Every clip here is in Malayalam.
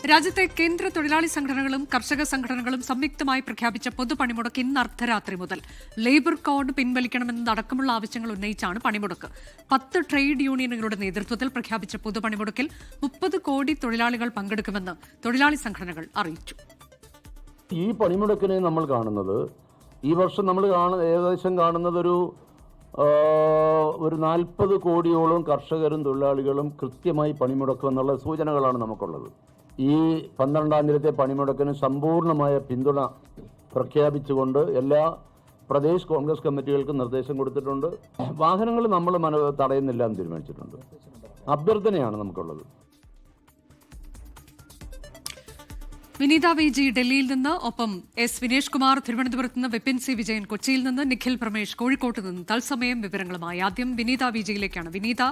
രാജ്യത്തെ കേന്ദ്ര തൊഴിലാളി സംഘടനകളും കർഷക സംഘടനകളും സംയുക്തമായി പ്രഖ്യാപിച്ച പൊതുപണിമുടക്ക് ഇന്ന് അർദ്ധരാത്രി മുതൽ ലേബർ കോഡ് പിൻവലിക്കണമെന്നതടക്കമുള്ള ആവശ്യങ്ങൾ ഉന്നയിച്ചാണ് പണിമുടക്ക്. 10 ട്രേഡ് യൂണിയനുകളുടെ നേതൃത്വത്തിൽ പ്രഖ്യാപിച്ച പൊതുപണിമുടക്കിൽ 30 കോടി തൊഴിലാളികൾ പങ്കെടുക്കുമെന്ന് തൊഴിലാളി സംഘടനകൾ അറിയിച്ചു. ഈ പണിമുടക്കിനെ നമ്മൾ കാണുന്നത്, ഈ വർഷം നമ്മൾ ഏകദേശം കാണുന്നത് ഒരു 40 കോടിയോളം കർഷകരും തൊഴിലാളികളും കൃത്യമായി പണിമുടക്കുമെന്നുള്ള സൂചനകളാണ് നമുക്കുള്ളത്. ഈ 12-ാം തീയതിയിലത്തെ പണിമുടക്കിന് സമ്പൂർണ്ണമായ പിന്തുണ പ്രഖ്യാപിച്ചുകൊണ്ട് എല്ലാ പ്രദേശ് കോൺഗ്രസ് കമ്മിറ്റികൾക്കും നിർദ്ദേശം കൊടുത്തിട്ടുണ്ട്. വാഹനങ്ങൾ നമ്മൾ തടയുന്നില്ല എന്ന് തീരുമാനിച്ചിട്ടുണ്ട്. അഭ്യർത്ഥനയാണ് നമുക്കുള്ളത്. വിനീത വി.ജി ഡൽഹിയിൽ നിന്ന്, ഒപ്പം എസ് വിനേഷ് കുമാർ തിരുവനന്തപുരത്ത് നിന്ന്, വിപിൻ സി വിജയൻ കൊച്ചിയിൽ നിന്ന്, നിഖിൽ പ്രമേഷ് കോഴിക്കോട്ട് നിന്ന് തത്സമയം വിവരങ്ങളുമായി. ആദ്യം വിനീത വി.ജിയിലേക്കാണ്. വിനീത,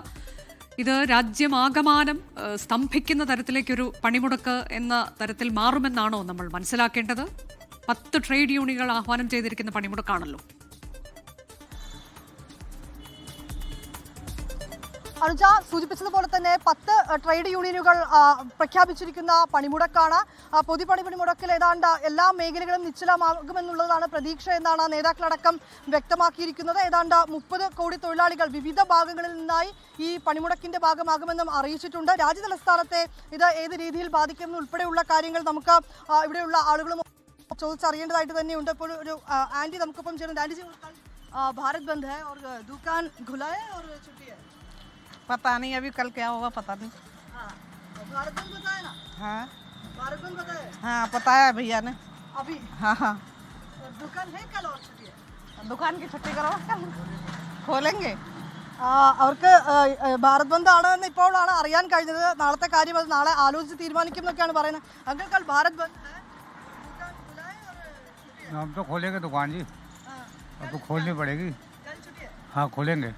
ഇത് രാജ്യമാകമാനം സ്തംഭിക്കുന്ന തരത്തിലേക്കൊരു പണിമുടക്ക് എന്ന തരത്തിൽ മാറുമെന്നാണോ നമ്മൾ മനസ്സിലാക്കേണ്ടത്? 10 ട്രേഡ് യൂണിയനുകൾ ആഹ്വാനം ചെയ്തിരിക്കുന്ന പണിമുടക്കാണല്ലോ. അനുജ സൂചിപ്പിച്ചതുപോലെ തന്നെ 10 ട്രേഡ് യൂണിയനുകൾ പ്രഖ്യാപിച്ചിരിക്കുന്ന പണിമുടക്കാണ്. പൊതുപണിമുടക്കിൽ ഏതാണ്ട് എല്ലാ മേഖലകളും നിശ്ചലമാകുമെന്നുള്ളതാണ് പ്രതീക്ഷ എന്നാണ് നേതാക്കളടക്കം വ്യക്തമാക്കിയിരിക്കുന്നത്. ഏതാണ്ട് 30 കോടി തൊഴിലാളികൾ വിവിധ ഭാഗങ്ങളിൽ നിന്നായി ഈ പണിമുടക്കിന്റെ ഭാഗമാകുമെന്നും അറിയിച്ചിട്ടുണ്ട്. രാജ്യതലസ്ഥാനത്തെ ഇത് ഏത് രീതിയിൽ ബാധിക്കുമെന്ന് ഉൾപ്പെടെയുള്ള കാര്യങ്ങൾ നമുക്ക് ഇവിടെയുള്ള ആളുകളും ചോദിച്ചറിയേണ്ടതായിട്ട് തന്നെയുണ്ട്. ഇപ്പോൾ ഒരു ആന്റി നമുക്കൊപ്പം ചേരുന്നുണ്ട്. ആന്റി, भारत बंद है और दुकान खुला है और छुट्टी है? पता नहीं, अभी कल क्या होगा पता नहीं. भारत बंद बताया ना? हाँ, भारत बंद बताया? हाँ बताया भैया ने अभी. हाँ हाँ, दुकान है कल और छुट्टी है? दुकान की छुट्टी करो, कल खोलेंगे. അവർക്ക് ഭാരത് ബന്ദ് ആണെന്ന് ഇപ്പോഴാണ് അറിയാൻ കഴിഞ്ഞത്. നാളത്തെ കാര്യം അത് നാളെ ആലോചിച്ച് തീരുമാനിക്കും എന്നൊക്കെയാണ് പറയുന്നത്. അങ്കിൾ, കൽ ഭാരത് ബന്ദ് है, दुकान खुला है और छुट्टी है? हम तो खोलेंगे दुकान जी. अब तो खोलनी पड़ेगी. कल छुट्टी है? हाँ खोलेंगे.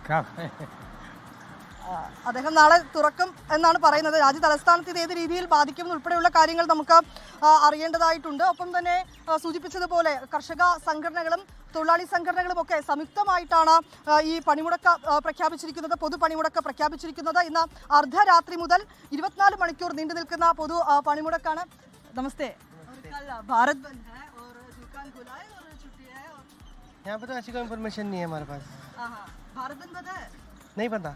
क्या അദ്ദേഹം നാളെ തുറക്കും എന്നാണ് പറയുന്നത്. രാജ്യ തലസ്ഥാനത്ത് ഇത് ഏത് രീതിയിൽ ബാധിക്കും ഉൾപ്പെടെയുള്ള കാര്യങ്ങൾ നമുക്ക് അറിയേണ്ടതായിട്ടുണ്ട്. ഒപ്പം തന്നെ സൂചിപ്പിച്ചതുപോലെ കർഷക സംഘടനകളും തൊഴിലാളി സംഘടനകളും ഒക്കെ സംയുക്തമായിട്ടാണ് ഈ പണിമുടക്ക് പ്രഖ്യാപിച്ചിരിക്കുന്നത്, പൊതുപണിമുടക്ക് പ്രഖ്യാപിച്ചിരിക്കുന്നത്. ഇന്ന് അർദ്ധരാത്രി മുതൽ 24 മണിക്കൂർ നീണ്ടു നിൽക്കുന്ന പൊതു പണിമുടക്കാണ്. നമസ്തേ. ഭാരത് ബന്ദ് है और दुकान खुला है और छुट्टी है? यहाँ पे तो ऐसी कोई इन्फॉर्मेशन नहीं है हमारे पास. भारत बंद पता है? नहीं पता.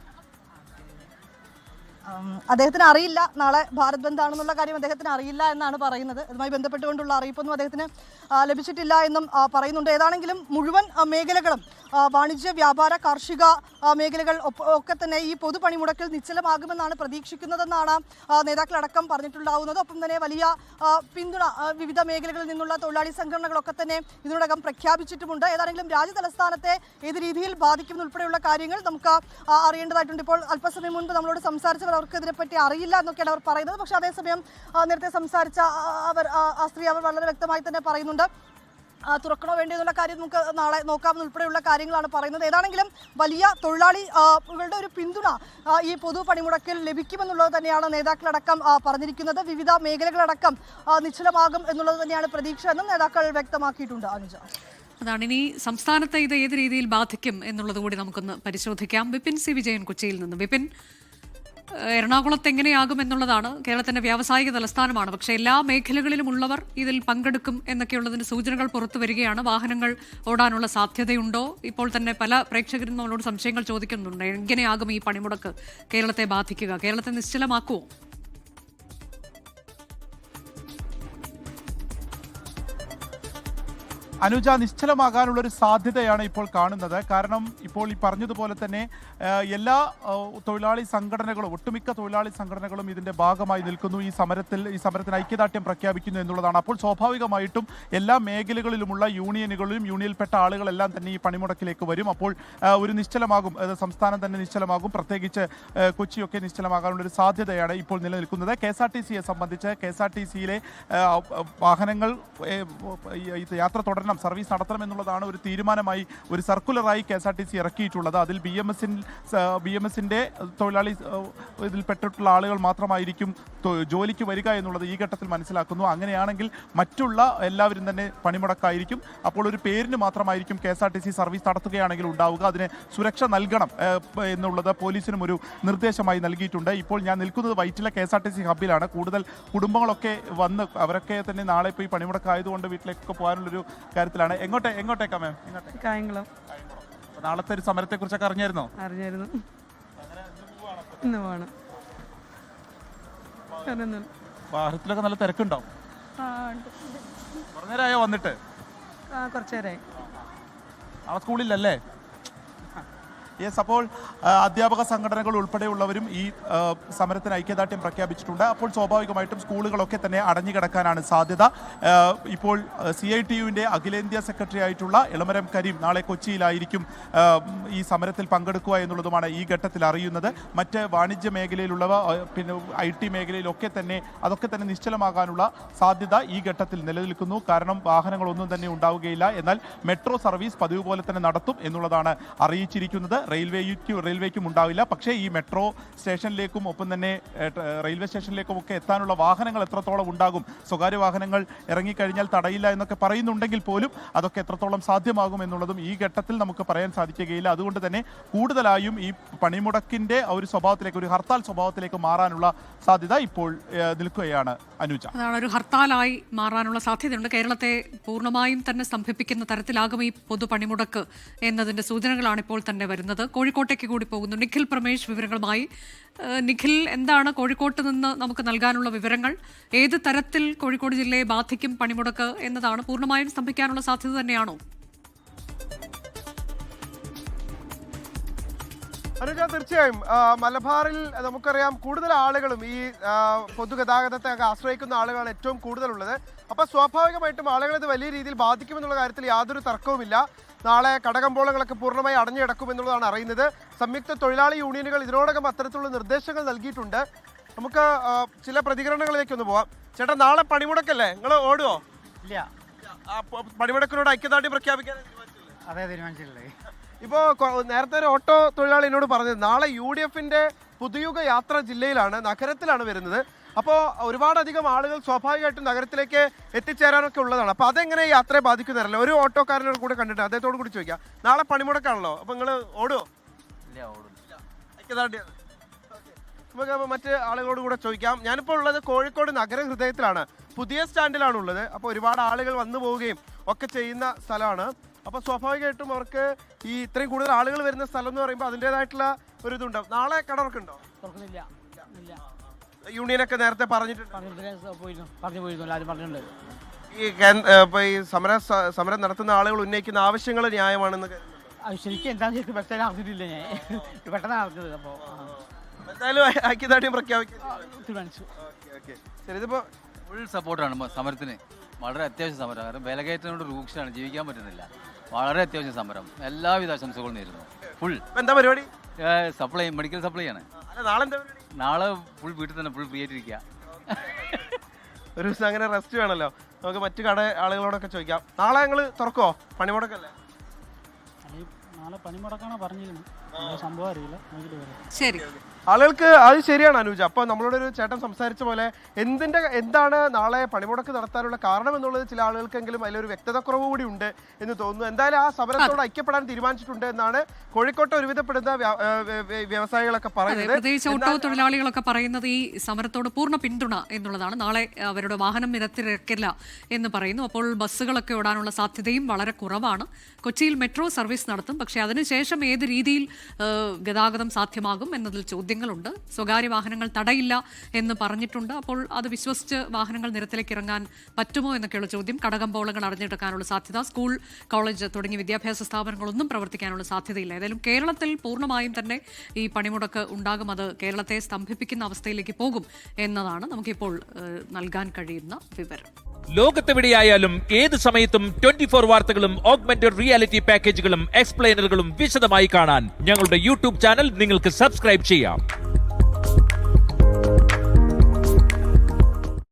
അദ്ദേഹത്തിന് അറിയില്ല നാളെ ഭാരത് ബന്ദ് ആണെന്നുള്ള കാര്യം അദ്ദേഹത്തിന് അറിയില്ല എന്നാണ് പറയുന്നത്. ഇതുമായി ബന്ധപ്പെട്ടുകൊണ്ടുള്ള അറിയിപ്പൊന്നും അദ്ദേഹത്തിന് ലഭിച്ചിട്ടില്ല എന്നും പറയുന്നുണ്ട്. ഏതാണെങ്കിലും മുഴുവൻ മേഖലകളും വാണിജ്യ, വ്യാപാര, കാർഷിക മേഖലകൾ ഒക്കെ തന്നെ ഈ പൊതുപണിമുടക്കിൽ നിശ്ചലമാകുമെന്നാണ് പ്രതീക്ഷിക്കുന്നതെന്നാണ് നേതാക്കളടക്കം പറഞ്ഞിട്ടുണ്ടാവുന്നത്. ഒപ്പം തന്നെ വലിയ പിന്തുണ വിവിധ മേഖലകളിൽ നിന്നുള്ള തൊഴിലാളി സംഘടനകളൊക്കെ തന്നെ ഇതിനോടകം പ്രഖ്യാപിച്ചിട്ടുമുണ്ട്. ഏതാണെങ്കിലും രാജ്യതലസ്ഥാനത്തെ ഏത് രീതിയിൽ ബാധിക്കും ഉൾപ്പെടെയുള്ള കാര്യങ്ങൾ നമുക്ക് അറിയേണ്ടതായിട്ടുണ്ട്. ഇപ്പോൾ അല്പസമയം മുൻപ് നമ്മളോട് സംസാരിച്ചവർ അവർക്ക് ഇതിനെപ്പറ്റി അറിയില്ല എന്നൊക്കെയാണ് അവർ പറയുന്നത്. പക്ഷേ അതേസമയം നേരത്തെ സംസാരിച്ച ആ സ്ത്രീ അവർ വളരെ വ്യക്തമായി തന്നെ പറയുന്നുണ്ട് തുറക്കണോ വേണ്ടിയെന്നുള്ള കാര്യം നമുക്ക് നാളെ നോക്കാമെന്ന് ഉൾപ്പെടെയുള്ള കാര്യങ്ങളാണ് പറയുന്നത്. ഏതാണെങ്കിലും വലിയ തൊഴിലാളികളുടെ ഒരു പിന്തുണ ഈ പൊതു പണിമുടക്കിൽ ലഭിക്കുമെന്നുള്ളത് തന്നെയാണ് നേതാക്കളടക്കം പറഞ്ഞിരിക്കുന്നത്. വിവിധ മേഖലകളടക്കം നിശ്ചലമാകും എന്നുള്ളത് തന്നെയാണ് പ്രതീക്ഷ എന്നും നേതാക്കൾ വ്യക്തമാക്കിയിട്ടുണ്ട്. അനുജ, അതാണ് ഇനി സംസ്ഥാനത്തെ ഇത് ഏത് രീതിയിൽ ബാധിക്കും എന്നുള്ളത് കൂടി നമുക്കൊന്ന് പരിശോധിക്കാം. വിപിൻ സി വിജയൻ കൊച്ചിയിൽ നിന്ന്. വിപിൻ, എറണാകുളത്ത് എങ്ങനെയാകും എന്നുള്ളതാണ്. കേരളത്തിന്റെ വ്യാവസായിക തലസ്ഥാനമാണ്. പക്ഷേ എല്ലാ മേഖലകളിലും ഉള്ളവർ ഇതിൽ പങ്കെടുക്കും എന്നൊക്കെയുള്ളതിന് സൂചനകൾ പുറത്തു വരികയാണ്. വാഹനങ്ങൾ ഓടാനുള്ള സാധ്യതയുണ്ടോ? ഇപ്പോൾ തന്നെ പല പ്രേക്ഷകരും നമ്മളോട് സംശയങ്ങൾ ചോദിക്കുന്നുണ്ട്. എങ്ങനെയാകും ഈ പണിമുടക്ക് കേരളത്തെ ബാധിക്കുക? കേരളത്തെ നിശ്ചലമാക്കുമോ? അനുജ, നിശ്ചലമാകാനുള്ളൊരു സാധ്യതയാണ് ഇപ്പോൾ കാണുന്നത്. കാരണം ഇപ്പോൾ ഈ പറഞ്ഞതുപോലെ തന്നെ എല്ലാ തൊഴിലാളി സംഘടനകളും, ഒട്ടുമിക്ക തൊഴിലാളി സംഘടനകളും ഇതിൻ്റെ ഭാഗമായി നിൽക്കുന്നു. ഈ സമരത്തിന് ഐക്യദാർഢ്യം പ്രഖ്യാപിക്കുന്നു എന്നുള്ളതാണ്. അപ്പോൾ സ്വാഭാവികമായിട്ടും എല്ലാ മേഖലകളിലുമുള്ള യൂണിയനുകളിലും യൂണിയനിൽപ്പെട്ട ആളുകളെല്ലാം തന്നെ ഈ പണിമുടക്കിലേക്ക് വരും. അപ്പോൾ ഒരു നിശ്ചലമാകും, സംസ്ഥാനം തന്നെ നിശ്ചലമാകും. പ്രത്യേകിച്ച് കൊച്ചിയൊക്കെ നിശ്ചലമാകാനുള്ളൊരു സാധ്യതയാണ് ഇപ്പോൾ നിലനിൽക്കുന്നത്. KSRTCയെ സംബന്ധിച്ച് KSRTCയിലെ വാഹനങ്ങൾ യാത്ര തുടരാൻ സർവീസ് നടത്തണം എന്നുള്ളതാണ് ഒരു തീരുമാനമായി ഒരു സർക്കുലറായി KSRTC ഇറക്കിയിട്ടുള്ളത്. അതിൽ BMS-ന്റെ തൊഴിലാളി ഇതിൽപ്പെട്ടിട്ടുള്ള ആളുകൾ മാത്രമായിരിക്കും ജോലിക്ക് വരിക എന്നുള്ളത് ഈ ഘട്ടത്തിൽ മനസ്സിലാക്കുന്നു. അങ്ങനെയാണെങ്കിൽ മറ്റുള്ള എല്ലാവരും തന്നെ പണിമുടക്കായിരിക്കും. അപ്പോൾ ഒരു പേരിന് മാത്രമായിരിക്കും KSRTC സർവീസ് നടത്തുകയാണെങ്കിൽ ഉണ്ടാവുക. അതിന് സുരക്ഷ നൽകണം എന്നുള്ളത് പോലീസിനും ഒരു നിർദ്ദേശമായി നൽകിയിട്ടുണ്ട്. ഇപ്പോൾ ഞാൻ നിൽക്കുന്നത് വൈറ്റില KSRTC ഹബ്ബിലാണ്. കൂടുതൽ കുടുംബങ്ങളൊക്കെ വന്ന് അവരൊക്കെ തന്നെ നാളെ ഇപ്പോൾ ഈ പണിമുടക്കായതുകൊണ്ട് വീട്ടിലേക്കൊക്കെ പോകാനുള്ളൊരു കാര്യത്തിലാണ്. എങ്ങോട്ടേക്കാ മാം? കായംകുളം. നാളത്തെ ഒരു സമരത്തെക്കുറിച്ചൊക്കെ അറിഞ്ഞായിരുന്നു? ഇന്ന് പോകണം. വാഹനത്തിലൊക്കെ നല്ല തിരക്കുണ്ടാവും. കുറേ നേരമായോ വന്നിട്ട്? കുറച്ചു നേരമായി. ആ സ്കൂളിലല്ലേ? യെസ്. അപ്പോൾ അധ്യാപക സംഘടനകൾ ഉൾപ്പെടെയുള്ളവരും ഈ സമരത്തിന് ഐക്യദാർഢ്യം പ്രഖ്യാപിച്ചിട്ടുണ്ട്. അപ്പോൾ സ്വാഭാവികമായിട്ടും സ്കൂളുകളൊക്കെ തന്നെ അടഞ്ഞു കിടക്കാനാണ് സാധ്യത. ഇപ്പോൾ CITU-വിൻ്റെ അഖിലേന്ത്യാ സെക്രട്ടറി ആയിട്ടുള്ള എളമരം കരീം നാളെ കൊച്ചിയിലായിരിക്കും ഈ സമരത്തിൽ പങ്കെടുക്കുക എന്നുള്ളതുമാണ് ഈ ഘട്ടത്തിൽ അറിയുന്നത്. മറ്റ് വാണിജ്യ മേഖലയിലുള്ളവ പിന്നെ IT മേഖലയിലൊക്കെ തന്നെ അതൊക്കെ തന്നെ നിശ്ചലമാകാനുള്ള സാധ്യത ഈ ഘട്ടത്തിൽ നിലനിൽക്കുന്നു. കാരണം വാഹനങ്ങളൊന്നും തന്നെ ഉണ്ടാവുകയില്ല. എന്നാൽ മെട്രോ സർവീസ് പതിവ് പോലെ തന്നെ നടത്തും എന്നുള്ളതാണ് അറിയിച്ചിരിക്കുന്നത്. റെയിൽവേക്കും ഉണ്ടാവില്ല. പക്ഷേ ഈ മെട്രോ സ്റ്റേഷനിലേക്കും ഒപ്പം തന്നെ റെയിൽവേ സ്റ്റേഷനിലേക്കും ഒക്കെ എത്താനുള്ള വാഹനങ്ങൾ എത്രത്തോളം ഉണ്ടാകും, സ്വകാര്യ വാഹനങ്ങൾ ഇറങ്ങിക്കഴിഞ്ഞാൽ തടയില്ല എന്നൊക്കെ പറയുന്നുണ്ടെങ്കിൽ പോലും അതൊക്കെ എത്രത്തോളം സാധ്യമാകും എന്നുള്ളതും ഈ ഘട്ടത്തിൽ നമുക്ക് പറയാൻ സാധിക്കുകയില്ല. അതുകൊണ്ട് തന്നെ കൂടുതലായും ഈ പണിമുടക്കിന്റെ ഒരു സ്വഭാവത്തിലേക്ക്, ഒരു ഹർത്താൽ സ്വഭാവത്തിലേക്ക് മാറാനുള്ള സാധ്യത ഇപ്പോൾ നിൽക്കുകയാണ് അനുജ. അതാണ്, ഒരു ഹർത്താലായി മാറാനുള്ള സാധ്യതയുണ്ട്. കേരളത്തെ പൂർണ്ണമായും തന്നെ സ്തംഭിപ്പിക്കുന്ന തരത്തിലാകും ഈ പൊതു പണിമുടക്ക് എന്നതിന്റെ സൂചനകളാണ് ഇപ്പോൾ തന്നെ വരുന്നത്. കോഴിക്കോട്ടേക്ക് കൂടി പോകുന്നു നിഖിൽ പ്രമേഷ് വിവരങ്ങളുമായി. നിഖിൽ, എന്താണ് കോഴിക്കോട്ട് നിന്ന് നമുക്ക് നൽകാനുള്ള വിവരങ്ങൾ? ഏത് തരത്തിൽ കോഴിക്കോട് ജില്ലയെ ബാധിക്കും പണിമുടക്ക് എന്നതാണ്? പൂർണ്ണമായും സ്തംഭിക്കാനുള്ള സാധ്യത തന്നെയാണോ? അനുജ, തീർച്ചയായും മലബാറിൽ നമുക്കറിയാം കൂടുതൽ ആളുകളും ഈ പൊതുഗതാഗതത്തെ ആശ്രയിക്കുന്ന ആളുകളാണ് ഏറ്റവും കൂടുതലുള്ളത്. അപ്പോൾ സ്വാഭാവികമായിട്ടും ആളുകളെ ഇത് വലിയ രീതിയിൽ ബാധിക്കുമെന്നുള്ള കാര്യത്തിൽ യാതൊരു തർക്കവുമില്ല. നാളെ കടകമ്പോളങ്ങളൊക്കെ പൂർണ്ണമായി അടഞ്ഞു കിടക്കുമെന്നുള്ളതാണ് അറിയുന്നത്. സംയുക്ത തൊഴിലാളി യൂണിയനുകൾ ഇതിനോടകം അത്തരത്തിലുള്ള നിർദ്ദേശങ്ങൾ നൽകിയിട്ടുണ്ട്. നമുക്ക് ചില പ്രതികരണങ്ങളിലേക്ക് ഒന്ന് പോവാം. ചേട്ടാ, നാളെ പണിമുടക്കല്ലേ? നിങ്ങൾ ഓടുവോ? ഇല്ല. പണിമുടക്കിനോട് ഐക്യദാർഢ്യം പ്രഖ്യാപിക്കാൻ തീരുമാനിച്ചില്ലേ? ഇപ്പോൾ നേരത്തെ ഒരു ഓട്ടോ തൊഴിലാളി എന്നോട് പറഞ്ഞത് നാളെ UDF-ന്റെ പുതുയുഗ യാത്ര ജില്ലയിലാണ്, നഗരത്തിലാണ് വരുന്നത്. അപ്പോൾ ഒരുപാടധികം ആളുകൾ സ്വാഭാവികമായിട്ടും നഗരത്തിലേക്ക് എത്തിച്ചേരാനൊക്കെ ഉള്ളതാണ്. അപ്പോൾ അതെങ്ങനെ യാത്രയെ ബാധിക്കുന്നതല്ല. ഒരു ഓട്ടോക്കാരനോട് കൂടെ കണ്ടിട്ട് അദ്ദേഹത്തോട് കൂടി ചോദിക്കാം. നാളെ പണിമുടക്കാണല്ലോ, അപ്പോൾ നിങ്ങൾ ഓടുമോ? നമുക്ക് മറ്റ് ആളുകളോട് കൂടെ ചോദിക്കാം. ഞാനിപ്പോൾ ഉള്ളത് കോഴിക്കോട് നഗരഹൃദയത്തിലാണ്, പുതിയ സ്റ്റാൻഡിലാണ് ഉള്ളത്. അപ്പോൾ ഒരുപാട് ആളുകൾ വന്നു പോവുകയും ഒക്കെ ചെയ്യുന്ന സ്ഥലമാണ്. അപ്പോൾ സ്വാഭാവികമായിട്ടും അവർക്ക് ഈ ഇത്രയും കൂടുതൽ ആളുകൾ വരുന്ന സ്ഥലം എന്ന് പറയുമ്പോൾ അതിൻ്റെതായിട്ടുള്ള ഒരു ഇതുണ്ടാവും. നാളെ കടവർക്കുണ്ടോ? യൂണിയനൊക്കെ നേരത്തെ പറഞ്ഞിട്ടുണ്ട്. ഈ സമരം നടത്തുന്ന ആളുകൾ ഉന്നയിക്കുന്ന ആവശ്യങ്ങൾ ന്യായമാണെന്ന് ശരിക്കും എന്തായാലും ഐക്യദാർഢ്യം പ്രഖ്യാപിക്കും. ഇതിപ്പോ ഫുൾ സപ്പോർട്ടാണ് സമരത്തിന്. വളരെ അത്യാവശ്യം സമരം. കാരണം വിലകയറ്റത്തിനോട് രൂക്ഷമാണ്, ജീവിക്കാൻ പറ്റുന്നില്ല. വളരെ അത്യാവശ്യം സമരം. എല്ലാവിധ ആശംസകളും നേരുന്നു. ഫുൾ എന്താ പരിപാടി? സപ്ലൈ, മെഡിക്കൽ സപ്ലൈ ആണ്. നാളെ എന്താ പരിപാടി? നാളെ ഫുൾ വീട്ടിൽ തന്നെ ഫുൾ ഫ്രീ ആയിട്ടിരിക്കുക. ഒരു ദിവസം അങ്ങനെ റെസ്റ്റ് വേണമല്ലോ. നമുക്ക് മറ്റു കട ആളുകളോടൊക്കെ ചോദിക്കാം. നാളെ ഞങ്ങൾ തുറക്കുമോ? പണിമുടക്കല്ലേ? നാളെ പണിമുടക്കാണോ പറഞ്ഞിരുന്നു, സംഭവം അറിയില്ല. ശരി, ആളുകൾക്ക് അത് ശരിയാണ് അനുജ. അപ്പോൾ നമ്മളോടൊരു ചേട്ടൻ സംസാരിച്ച പോലെ എന്താണ് നാളെ പണിമുടക്ക് നടത്താനുള്ള കാരണം എന്നുള്ളത് ചില ആളുകൾക്കെങ്കിലും അതിലൊരു വ്യക്തതക്കുറവ് കൂടി ഉണ്ട് എന്ന് തോന്നുന്നു. എന്തായാലും ആ സമരത്തോട് ഐക്യപ്പെടാൻ തീരുമാനിച്ചിട്ടുണ്ട് എന്നാണ് കോഴിക്കോട്ട് ഒരുവിധപ്പെടുന്ന വ്യവസായികളൊക്കെ പറയുന്നത്. പ്രത്യേകിച്ച് ഓട്ടോ തൊഴിലാളികളൊക്കെ പറയുന്നത് ഈ സമരത്തോട് പൂർണ്ണ പിന്തുണ എന്നുള്ളതാണ്. നാളെ അവരുടെ വാഹനം നിരത്തിലിറക്കില്ല എന്ന് പറയുന്നു. അപ്പോൾ ബസ്സുകളൊക്കെ ഓടാനുള്ള സാധ്യതയും വളരെ കുറവാണ്. കൊച്ചിയിൽ മെട്രോ സർവീസ് നടത്തും, പക്ഷേ അതിനുശേഷം ഏത് രീതിയിൽ ഗതാഗതം സാധ്യമാകും എന്നതിൽ ചോദ്യങ്ങളുണ്ട്. സ്വകാര്യ വാഹനങ്ങൾ തടയില്ല എന്ന് പറഞ്ഞിട്ടുണ്ട്. അപ്പോൾ അത് വിശ്വസിച്ച് വാഹനങ്ങൾ നിരത്തിലേക്ക് ഇറങ്ങാൻ പറ്റുമോ എന്നൊക്കെയുള്ള ചോദ്യം. കടകമ്പോളങ്ങൾ അടഞ്ഞെടുക്കാനുള്ള സാധ്യത, സ്കൂൾ, കോളേജ് തുടങ്ങിയ വിദ്യാഭ്യാസ സ്ഥാപനങ്ങളൊന്നും പ്രവർത്തിക്കാനുള്ള സാധ്യതയില്ല. ഏതായാലും കേരളത്തിൽ പൂർണ്ണമായും തന്നെ ഈ പണിമുടക്ക് ഉണ്ടാകും. അത് കേരളത്തെ സ്തംഭിപ്പിക്കുന്ന അവസ്ഥയിലേക്ക് പോകും എന്നതാണ് നമുക്കിപ്പോൾ നൽകാൻ കഴിയുന്ന വിവരം. ലോകത്തെവിടെയായാലും ഏത് സമയത്തും 24 വാർത്തകളും ഓഗ്മെന്റഡ് റിയാലിറ്റി പാക്കേജുകളും എക്സ്പ്ലെയിനറുകളും വിശദമായി കാണാൻ ഞങ്ങളുടെ യൂട്യൂബ് ചാനൽ നിങ്ങൾക്ക് സബ്സ്ക്രൈബ് ചെയ്യാം.